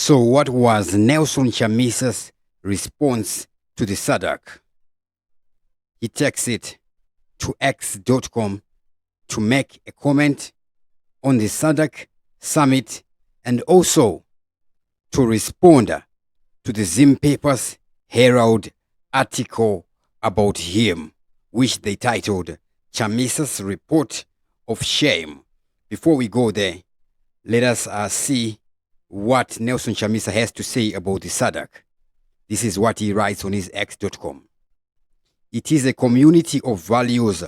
So what was Nelson Chamisa's response to the SADC? He takes it to x.com to make a comment on the SADC summit and also to respond to the Zim Papers Herald article about him, which they titled Chamisa's Report of Shame. Before we go there, let us see what Nelson Chamisa has to say about the SADC. This is what he writes on his x.com. It is a community of values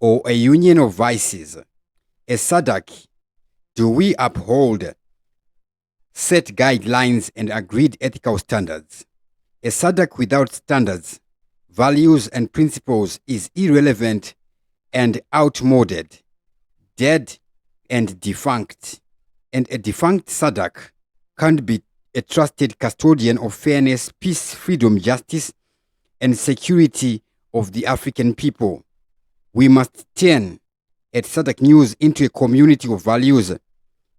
or a union of vices. A SADC, do we uphold set guidelines and agreed ethical standards? A SADC without standards, values and principles is irrelevant and outmoded, dead and defunct. And a defunct SADC can't be a trusted custodian of fairness, peace, freedom, justice, and security of the African people. We must turn at SADC News into a community of values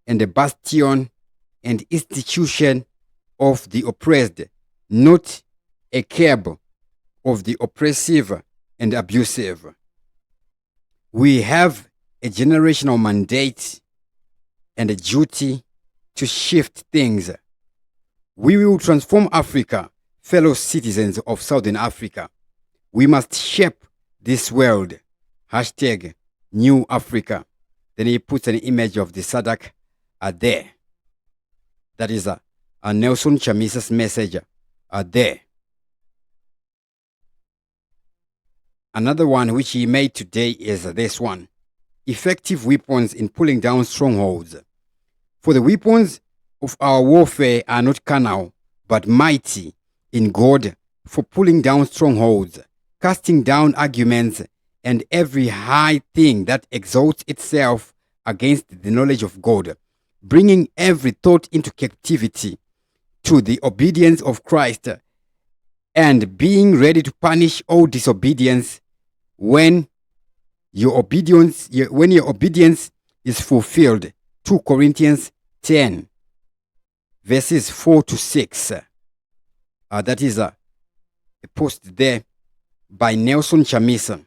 and a bastion and institution of the oppressed, not a curb of the oppressive and abusive. We have a generational mandate and a duty to shift things. We will transform Africa, fellow citizens of Southern Africa. We must shape this world. Hashtag New Africa. Then he puts an image of the SADC there. That is a Nelson Chamisa's message there. Another one which he made today is this one. Effective weapons in pulling down strongholds. For the weapons of our warfare are not carnal, but mighty in God for pulling down strongholds, casting down arguments and every high thing that exalts itself against the knowledge of God, bringing every thought into captivity to the obedience of Christ, and being ready to punish all disobedience when your obedience is fulfilled. 2 Corinthians 10 verses 4 to 6. That is a post there by Nelson Chamisa.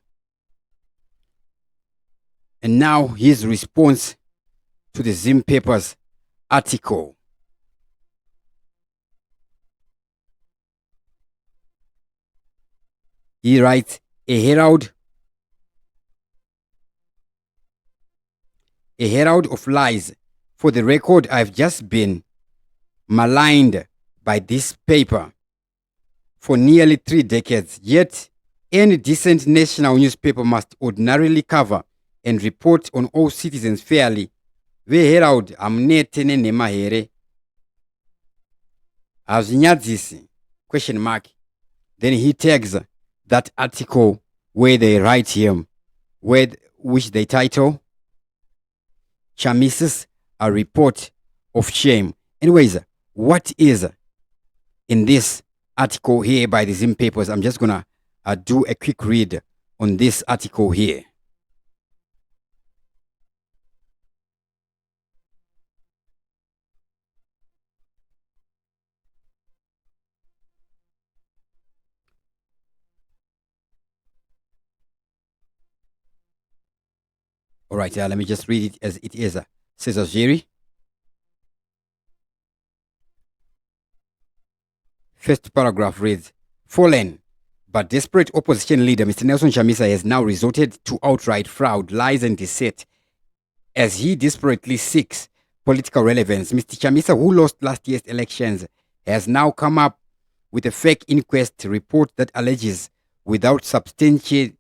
And now his response to the Zim Papers article. He writes, a herald of lies. For the record, I've just been maligned by this paper for nearly 3 decades. Yet, any decent national newspaper must ordinarily cover and report on all citizens fairly. The Herald amnetene nemahere. Azinyadzisi? Question mark. Then he tags that article where they write him, which they title Chamisa's a report of shame. Anyways, what is in this article here by the Zim Papers? I'm just gonna do a quick read on this article here. All right, let me just read it as it is. Says Algeri. First paragraph reads, fallen but desperate opposition leader Mr. Nelson Chamisa has now resorted to outright fraud, lies and deceit as he desperately seeks political relevance. Mr. Chamisa, who lost last year's elections, has now come up with a fake inquest report that alleges, without substantiating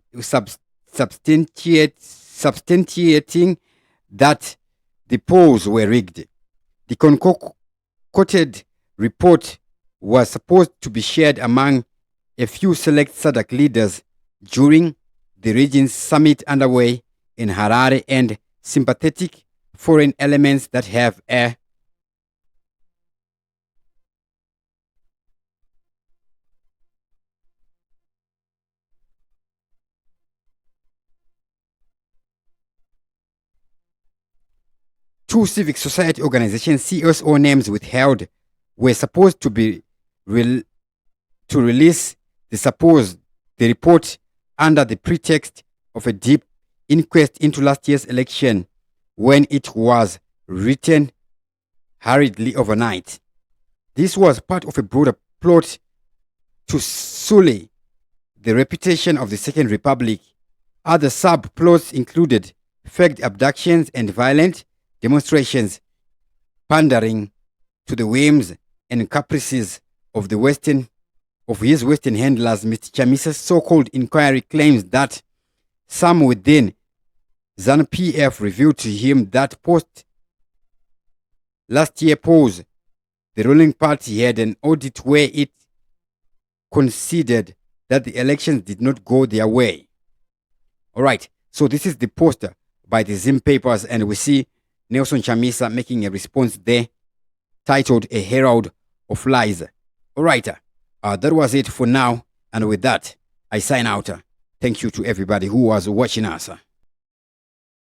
that the polls were rigged. The concocted report was supposed to be shared among a few select SADC leaders during the region's summit underway in Harare, and sympathetic foreign elements that have a two civic society organizations CSO names withheld were supposed to be to release the report under the pretext of a deep inquest into last year's election, when it was written hurriedly overnight. This was part of a broader plot to sully the reputation of the Second Republic. Other subplots included faked abductions and violent demonstrations, pandering to the whims and caprices of his Western handlers. Mr. Chamisa's so-called inquiry claims that some within Zim PF revealed to him that post last year polls, the ruling party had an audit where it considered that the elections did not go their way. All right, so this is the poster by the Zim Papers, and we see Nelson Chamisa making a response there titled A Herald of Lies. All right, that was it for now, and with that, I sign out. Thank you to everybody who was watching us.